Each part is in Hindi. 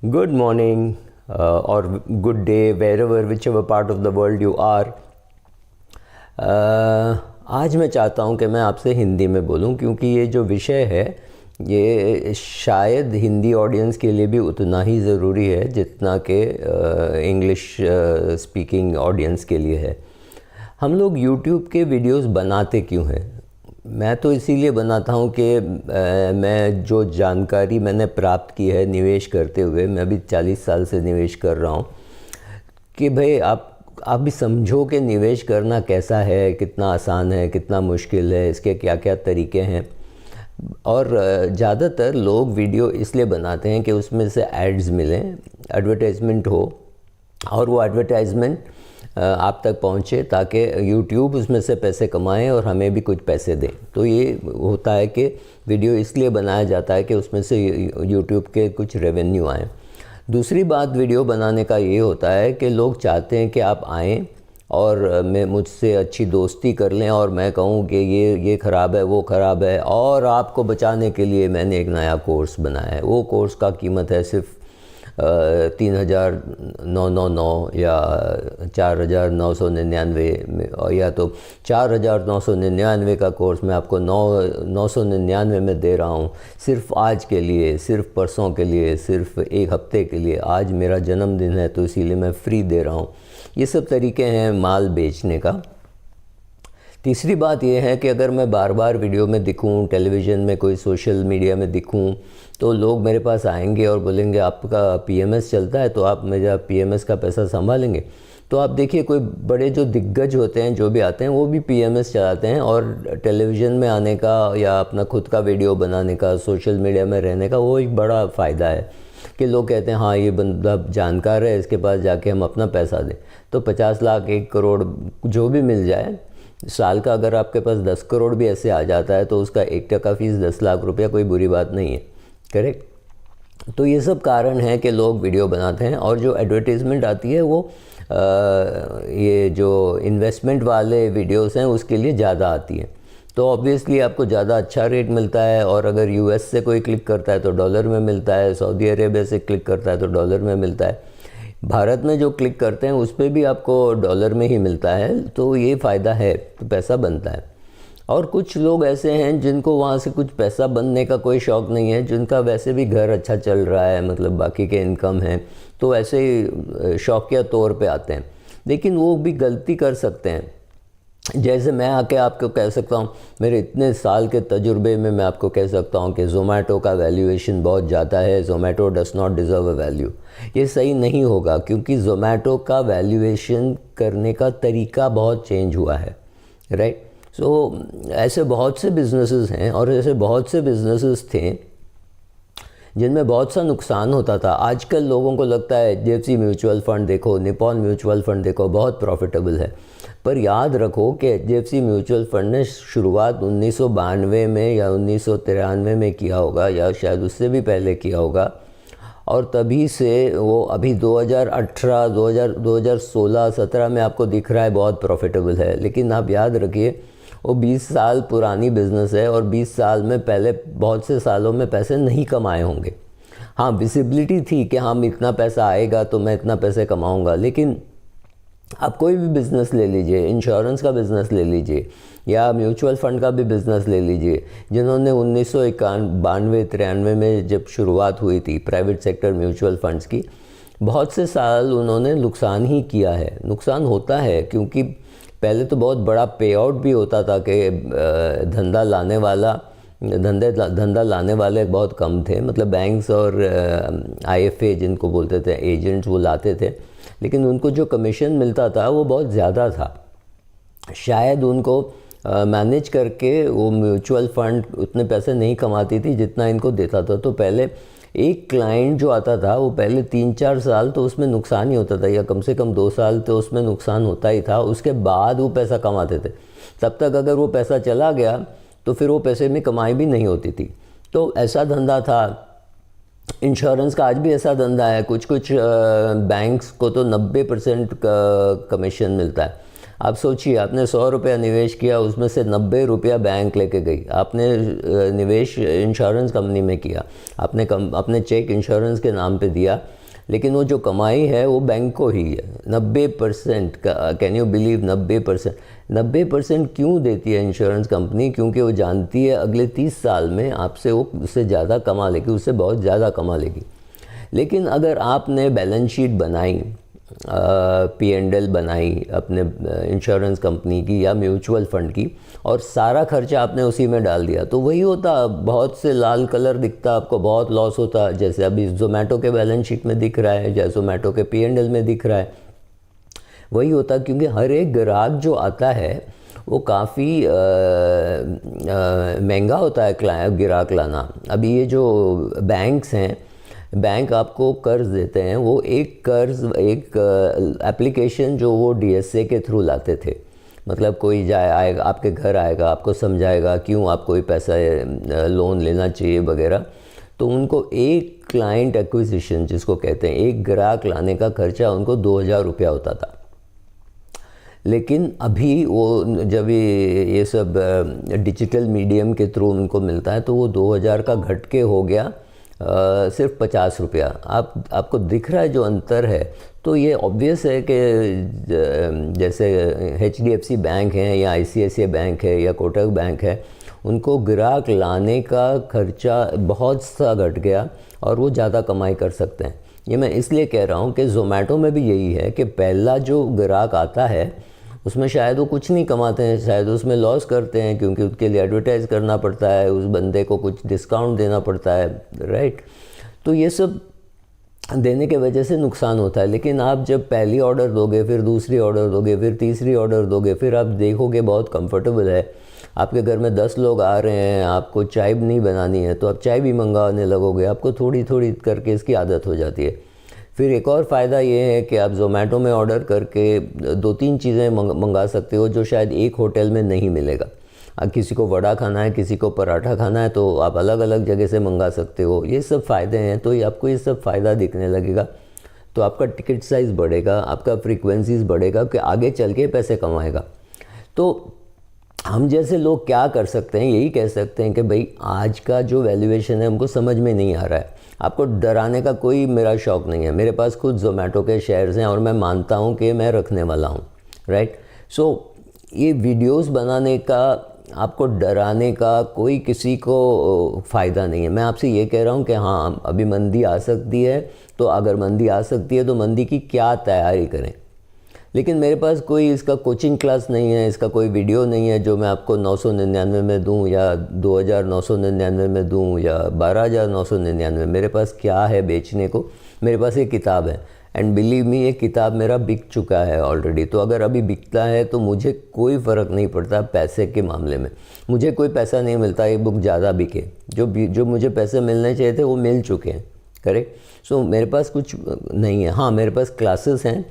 Good morning or good day wherever whichever part of the world you are. आज मैं चाहता हूँ कि मैं आपसे हिंदी में बोलूँ क्योंकि ये जो विषय है ये शायद हिंदी ऑडियंस के लिए भी उतना ही ज़रूरी है जितना कि इंग्लिश स्पीकिंग ऑडियंस के लिए है। हम लोग YouTube के वीडियोस बनाते क्यों हैं? मैं तो इसीलिए बनाता हूँ कि मैं जो जानकारी मैंने प्राप्त की है निवेश करते हुए, मैं अभी 40 साल से निवेश कर रहा हूँ, कि भाई आप भी समझो कि निवेश करना कैसा है, कितना आसान है, कितना मुश्किल है, इसके क्या क्या तरीके हैं। और ज़्यादातर लोग वीडियो इसलिए बनाते हैं कि उसमें से एड्स मिलें, एडवर्टाइजमेंट हो और वो एडवर्टाइजमेंट आप तक पहुँचे ताकि YouTube उसमें से पैसे कमाएं और हमें भी कुछ पैसे दें। तो ये होता है कि वीडियो इसलिए बनाया जाता है कि उसमें से YouTube के कुछ रेवेन्यू आएँ। दूसरी बात वीडियो बनाने का ये होता है कि लोग चाहते हैं कि आप आएँ और मैं मुझसे अच्छी दोस्ती कर लें और मैं कहूँ कि ये ख़राब है, वो ख़राब है, और आपको बचाने के लिए मैंने एक नया कोर्स बनाया है। वो कोर्स का कीमत है सिर्फ 3,999 या 4,999, या तो 4,999 का कोर्स मैं आपको 999 में दे रहा हूँ, सिर्फ आज के लिए, सिर्फ परसों के लिए, सिर्फ एक हफ्ते के लिए। आज मेरा जन्मदिन है तो इसीलिए मैं फ्री दे रहा हूँ। ये सब तरीके हैं माल बेचने का। तीसरी बात यह है कि अगर मैं बार बार वीडियो में दिखूं, टेलीविज़न में, कोई सोशल मीडिया में दिखूं, तो लोग मेरे पास आएंगे और बोलेंगे आपका PMS चलता है तो आप मेरा PMS का पैसा संभालेंगे। तो आप देखिए, कोई बड़े जो दिग्गज होते हैं, जो भी आते हैं, वो भी PMS चलाते हैं, और टेलीविज़न में आने का या अपना खुद का वीडियो बनाने का, सोशल मीडिया में रहने का, वो एक बड़ा फ़ायदा है कि लोग कहते हैं हाँ ये बंदा जानकार है, इसके पास जाके हम अपना पैसा दें। तो 50 लाख, 1 करोड़ जो भी मिल जाए, साल का अगर आपके पास 10 करोड़ भी ऐसे आ जाता है तो उसका 1% फीस 10 लाख रुपया कोई बुरी बात नहीं है। करेक्ट? तो ये सब कारण है कि लोग वीडियो बनाते हैं, और जो एडवर्टीज़मेंट आती है वो ये जो इन्वेस्टमेंट वाले वीडियोस हैं उसके लिए ज़्यादा आती है। तो ऑब्वियसली आपको ज़्यादा अच्छा रेट मिलता है, और अगर US से कोई क्लिक करता है तो डॉलर में मिलता है, सऊदी अरेबिया से क्लिक करता है तो डॉलर में मिलता है, भारत में जो क्लिक करते हैं उस पर भी आपको डॉलर में ही मिलता है। तो ये फ़ायदा है, तो पैसा बनता है। और कुछ लोग ऐसे हैं जिनको वहाँ से कुछ पैसा बनने का कोई शौक़ नहीं है, जिनका वैसे भी घर अच्छा चल रहा है, मतलब बाकी के इनकम है, तो ऐसे ही शौकिया तौर पे आते हैं। लेकिन वो भी गलती कर सकते हैं। जैसे मैं आके आपको कह सकता हूँ, मेरे इतने साल के तजुर्बे में मैं आपको कह सकता हूँ कि ज़ोमैटो का वैल्यूएशन बहुत ज़्यादा है, Zomato does not deserve a value. ये सही नहीं होगा, क्योंकि ज़ोमैटो का वैल्यूएशन करने का तरीका बहुत चेंज हुआ है, राइट? सो ऐसे बहुत से बिजनेसेस हैं, और ऐसे बहुत से बिजनेसेस थे जिनमें बहुत सा नुकसान होता था। आजकल लोगों को लगता है HDFC म्यूचुअल फ़ंड देखो, निपॉन म्यूचुअल फ़ंड देखो, बहुत प्रॉफिटेबल है। पर याद रखो कि HDFC म्यूचुअल फ़ंड ने शुरुआत 1992 में या 1993 में किया होगा, या शायद उससे भी पहले किया होगा, और तभी से वो अभी 2018, 2016, 17 में आपको दिख रहा है बहुत प्रॉफिटेबल है। लेकिन आप याद रखिए, वो 20 साल पुरानी बिज़नेस है, और 20 साल में पहले बहुत से सालों में पैसे नहीं कमाए होंगे। हाँ, विजिबिलिटी थी कि हम इतना पैसा आएगा तो मैं इतना पैसे कमाऊंगा। लेकिन आप कोई भी बिज़नेस ले लीजिए, इंश्योरेंस का बिज़नेस ले लीजिए, या म्यूचुअल फ़ंड का भी बिज़नेस ले लीजिए, जिन्होंने 1992-93 में जब शुरुआत हुई थी प्राइवेट सेक्टर म्यूचुअल फ़ंड्स की, बहुत से साल उन्होंने नुकसान ही किया है। नुकसान होता है क्योंकि पहले तो बहुत बड़ा पे आउट भी होता था कि धंधा लाने वाले बहुत कम थे, मतलब बैंक्स और IFA जिनको बोलते थे, एजेंट्स, वो लाते थे, लेकिन उनको जो कमीशन मिलता था वो बहुत ज़्यादा था। शायद उनको मैनेज करके वो म्यूचुअल फ़ंड उतने पैसे नहीं कमाती थी जितना इनको देता था। तो पहले एक क्लाइंट जो आता था वो पहले 3-4 साल तो उसमें नुकसान ही होता था, या कम से कम 2 साल तो उसमें नुकसान होता ही था। उसके बाद वो पैसा कमाते थे। तब तक अगर वो पैसा चला गया तो फिर वो पैसे में कमाई भी नहीं होती थी। तो ऐसा धंधा था। इंश्योरेंस का आज भी ऐसा धंधा है। कुछ बैंक्स को तो 90% का कमीशन मिलता है। आप सोचिए, आपने 100 रुपया निवेश किया, उसमें से 90 रुपया बैंक लेके गई। आपने निवेश इंश्योरेंस कंपनी में किया, आपने अपने चेक इंश्योरेंस के नाम पे दिया, लेकिन वो जो कमाई है वो बैंक को ही है। 90% का, कैन यू बिलीव, 90%। 90% क्यों देती है इंश्योरेंस कंपनी? क्योंकि वो जानती है अगले 30 साल में आपसे वो उससे ज़्यादा कमा लेगी, उससे बहुत ज़्यादा कमा लेगी। लेकिन अगर आपने बैलेंस शीट बनाई, P&L बनाई अपने इंश्योरेंस कंपनी की या म्यूचुअल फ़ंड की, और सारा खर्चा आपने उसी में डाल दिया, तो वही होता, बहुत से लाल कलर दिखता, आपको बहुत लॉस होता, जैसे अभी ज़ोमैटो के बैलेंस शीट में दिख रहा है, जैसे ज़ोमैटो के P&L में दिख रहा है, वही होता। क्योंकि हर एक ग्राहक जो आता है वो काफ़ी महंगा होता है ग्राहक लाना। अभी ये जो बैंक्स हैं, बैंक आपको कर्ज देते हैं, वो एक एप्लीकेशन जो वो DSA के थ्रू लाते थे। मतलब कोई आएगा आपके घर, आएगा, आपको समझाएगा क्यों आपको ये पैसा लोन लेना चाहिए वगैरह। तो उनको एक क्लाइंट एक्विजिशन जिसको कहते हैं, एक ग्राहक लाने का खर्चा उनको 2000 रुपया होता था। लेकिन अभी वो जब ये सब डिजिटल मीडियम के थ्रू उनको मिलता है, तो वो 2000 का घट के हो गया सिर्फ 50 रुपया। आपको दिख रहा है जो अंतर है। तो ये ऑब्वियस है कि जैसे HDFC बैंक है या ICICI बैंक है या कोटक बैंक है, उनको ग्राहक लाने का खर्चा बहुत सा घट गया और वो ज़्यादा कमाई कर सकते हैं। ये मैं इसलिए कह रहा हूँ कि ज़ोमैटो में भी यही है कि पहला जो ग्राहक आता है उसमें शायद वो कुछ नहीं कमाते हैं, शायद उसमें लॉस करते हैं, क्योंकि उसके लिए एडवर्टाइज़ करना पड़ता है, उस बंदे को कुछ डिस्काउंट देना पड़ता है, राइट। तो ये सब देने के वजह से नुकसान होता है। लेकिन आप जब पहली ऑर्डर दोगे, फिर दूसरी ऑर्डर दोगे, फिर तीसरी ऑर्डर दोगे, फिर आप देखोगे बहुत कंफर्टेबल है। आपके घर में 10 लोग आ रहे हैं, आपको चाय नहीं बनानी है, तो आप चाय भी मंगाने लगोगे, आपको थोड़ी थोड़ी करके इसकी आदत हो जाती है। फिर एक और फ़ायदा ये है कि आप ज़ोमैटो में ऑर्डर करके 2-3 चीज़ें मंगा सकते हो जो शायद एक होटल में नहीं मिलेगा। किसी को वड़ा खाना है, किसी को पराठा खाना है, तो आप अलग अलग जगह से मंगा सकते हो। ये सब फ़ायदे हैं। तो ये आपको ये सब फ़ायदा दिखने लगेगा, तो आपका टिकट साइज़ बढ़ेगा, आपका फ्रीक्वेंसीज़ बढ़ेगा, कि आगे चल के पैसे कमाएगा। तो हम जैसे लोग क्या कर सकते हैं, यही कह सकते हैं कि भाई आज का जो वैल्यूएशन है हमको समझ में नहीं आ रहा है। आपको डराने का कोई मेरा शौक़ नहीं है। मेरे पास खुद ज़ोमैटो के शेयर्स हैं और मैं मानता हूँ कि मैं रखने वाला हूँ, राइट। सो ये वीडियोस बनाने का, आपको डराने का कोई किसी को फ़ायदा नहीं है। मैं आपसे ये कह रहा हूँ कि हाँ, अभी मंदी आ सकती है, तो अगर मंदी आ सकती है तो मंदी की क्या तैयारी करें। लेकिन मेरे पास कोई इसका कोचिंग क्लास नहीं है, इसका कोई वीडियो नहीं है जो मैं आपको 999 में दूं या 2999 में दूं या 12999। मेरे पास क्या है बेचने को? मेरे पास एक किताब है, एंड बिलीव मी, ये किताब मेरा बिक चुका है ऑलरेडी। तो अगर अभी बिकता है तो मुझे कोई फ़र्क नहीं पड़ता पैसे के मामले में। मुझे कोई पैसा नहीं मिलता ये बुक ज़्यादा बिके। जो मुझे पैसे मिलने चाहिए थे वो मिल चुके हैं, करेक्ट। सो मेरे पास कुछ नहीं है। हाँ, मेरे पास क्लासेस हैं,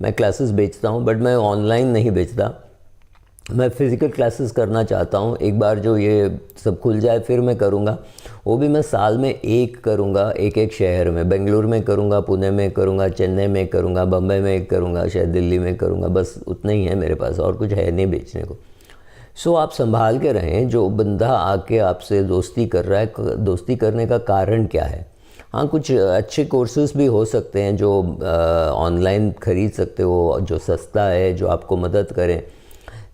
मैं क्लासेस बेचता हूँ, बट मैं ऑनलाइन नहीं बेचता। मैं फ़िज़िकल क्लासेस करना चाहता हूँ। एक बार जो ये सब खुल जाए फिर मैं करूँगा। वो भी मैं साल में एक करूँगा, एक शहर में। बेंगलुरु में करूँगा, पुणे में करूँगा, चेन्नई में करूँगा, बम्बई में एक करूँगा, शायद दिल्ली में करूँगा। बस उतना ही है मेरे पास, और कुछ है नहीं बेचने को। सो आप संभाल के रहें। जो बंदा आके आपसे दोस्ती कर रहा है, दोस्ती करने का कारण क्या है? हाँ, कुछ अच्छे कोर्सेज़ भी हो सकते हैं जो ऑनलाइन ख़रीद सकते हो, जो सस्ता है, जो आपको मदद करें।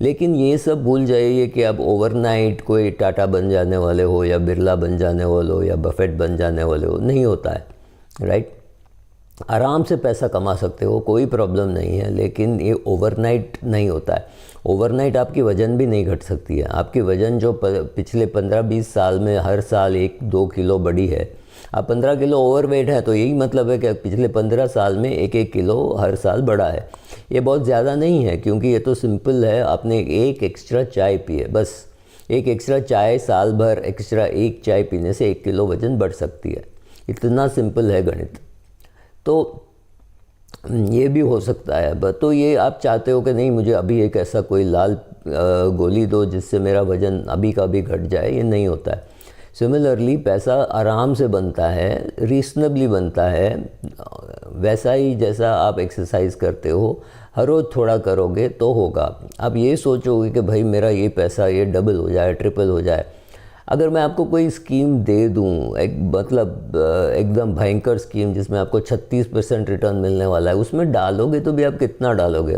लेकिन ये सब भूल जाइए कि आप ओवरनाइट कोई टाटा बन जाने वाले हो या बिरला बन जाने वाले हो या बफेट बन जाने वाले हो। नहीं होता है, राइट। आराम से पैसा कमा सकते हो, कोई प्रॉब्लम नहीं है, लेकिन ये ओवरनाइट नहीं होता है। ओवरनाइट आपकी वज़न भी नहीं घट सकती है। आपकी वज़न जो पिछले 15-20 साल में हर साल 1-2 किलो बढ़ी है, आप 15 किलो ओवरवेट है, तो यही मतलब है कि पिछले 15 साल में 1-1 किलो हर साल बढ़ा है। ये बहुत ज़्यादा नहीं है, क्योंकि ये तो सिंपल है। आपने एक एक्स्ट्रा चाय पी है, बस एक एक्स्ट्रा चाय, साल भर एक्स्ट्रा एक चाय पीने से 1 किलो वज़न बढ़ सकती है। इतना सिंपल है गणित। तो ये भी हो सकता है। तो ये आप चाहते हो कि नहीं, मुझे अभी एक ऐसा कोई लाल गोली दो जिससे मेरा वज़न अभी का भी घट जाए, ये नहीं होता है। सिमिलरली पैसा आराम से बनता है, रीजनेबली बनता है, वैसा ही जैसा आप एक्सरसाइज करते हो, हर रोज़ थोड़ा करोगे तो होगा। आप ये सोचोगे कि भाई मेरा ये पैसा ये डबल हो जाए, ट्रिपल हो जाए। अगर मैं आपको कोई स्कीम दे दूँ, एक मतलब एकदम भयंकर स्कीम जिसमें आपको 36% रिटर्न मिलने वाला है, उसमें डालोगे तो भी आप कितना डालोगे?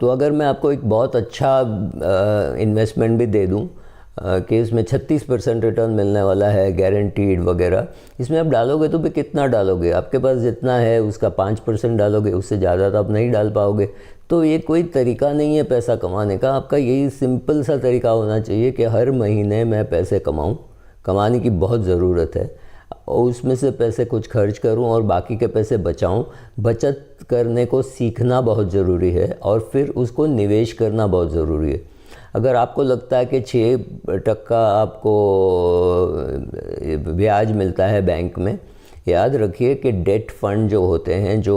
अगर मैं आपको एक बहुत अच्छा इन्वेस्टमेंट भी दे दूँ कि इसमें 36% रिटर्न मिलने वाला है, गारंटीड वगैरह, इसमें आप डालोगे तो भी कितना डालोगे? आपके पास जितना है उसका 5% डालोगे, उससे ज़्यादा तो आप नहीं डाल पाओगे। तो ये कोई तरीका नहीं है पैसा कमाने का। आपका यही सिंपल सा तरीका होना चाहिए कि हर महीने मैं पैसे कमाऊँ, कमाने की बहुत ज़रूरत है, और उसमें से पैसे कुछ खर्च करूं और बाकी के पैसे बचाऊं। बचत करने को सीखना बहुत ज़रूरी है और फिर उसको निवेश करना बहुत ज़रूरी है। अगर आपको लगता है कि 6% आपको ब्याज मिलता है बैंक में, याद रखिए कि डेट फंड जो होते हैं, जो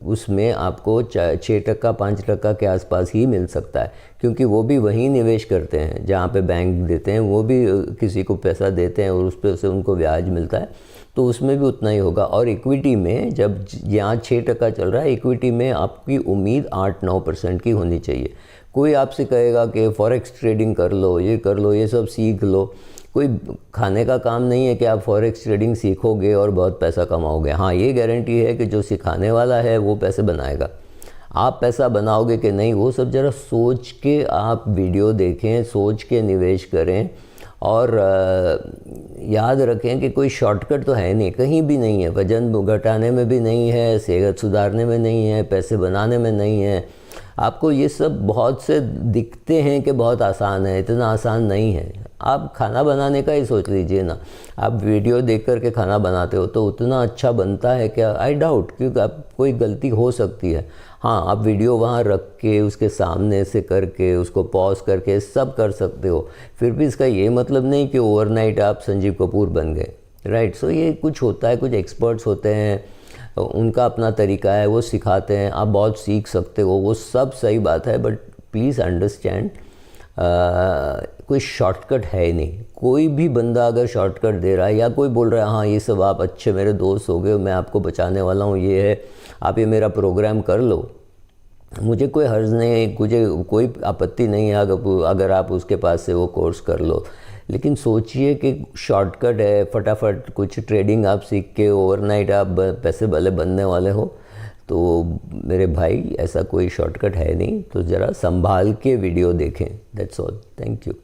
उसमें आपको 6% 5% के आसपास ही मिल सकता है, क्योंकि वो भी वहीं निवेश करते हैं जहाँ पे बैंक देते हैं, वो भी किसी को पैसा देते हैं और उस पर से उनको ब्याज मिलता है, तो उसमें भी उतना ही होगा। और इक्विटी में जब यहाँ 6% चल रहा है, इक्विटी में आपकी उम्मीद 8-9% की होनी चाहिए। कोई आपसे कहेगा कि फॉरेक्स ट्रेडिंग कर लो, ये कर लो, ये सब सीख लो, कोई खाने का काम नहीं है कि आप फॉरेक्स ट्रेडिंग सीखोगे और बहुत पैसा कमाओगे। हाँ, ये गारंटी है कि जो सिखाने वाला है वो पैसे बनाएगा। आप पैसा बनाओगे कि नहीं, वो सब ज़रा सोच के आप वीडियो देखें, सोच के निवेश करें। और याद रखें कि कोई शॉर्टकट तो है नहीं, कहीं भी नहीं है। वज़न घटाने में भी नहीं है, सेहत सुधारने में नहीं है, पैसे बनाने में नहीं है। आपको ये सब बहुत से दिखते हैं कि बहुत आसान है, इतना आसान नहीं है। आप खाना बनाने का ही सोच लीजिए ना, आप वीडियो देख कर के खाना बनाते हो तो उतना अच्छा बनता है क्या? आई डाउट, क्योंकि आप कोई गलती हो सकती है। हाँ, आप वीडियो वहाँ रख के उसके सामने से करके उसको पॉज करके सब कर सकते हो, फिर भी इसका ये मतलब नहीं कि ओवरनाइट आप संजीव कपूर बन गए, राइट। सो ये कुछ होता है, कुछ एक्सपर्ट्स होते हैं, उनका अपना तरीका है, वो सिखाते हैं, आप बहुत सीख सकते हो, वो सब सही बात है। बट प्लीज़ अंडरस्टैंड, कोई शॉर्टकट है नहीं। कोई भी बंदा अगर शॉर्टकट दे रहा है या कोई बोल रहा है हाँ ये सब आप अच्छे मेरे दोस्त हो गए, मैं आपको बचाने वाला हूँ, ये है, आप ये मेरा प्रोग्राम कर लो, मुझे कोई हर्ज नहीं है, मुझे कोई आपत्ति नहीं है अगर आप उसके पास से वो कोर्स कर लो। लेकिन सोचिए कि शॉर्टकट है, फटाफट कुछ ट्रेडिंग आप सीख के ओवरनाइट आप पैसे भले बनने वाले हो, तो मेरे भाई ऐसा कोई शॉर्टकट है नहीं। तो ज़रा संभाल के वीडियो देखें, दैट्स ऑल। Thank you.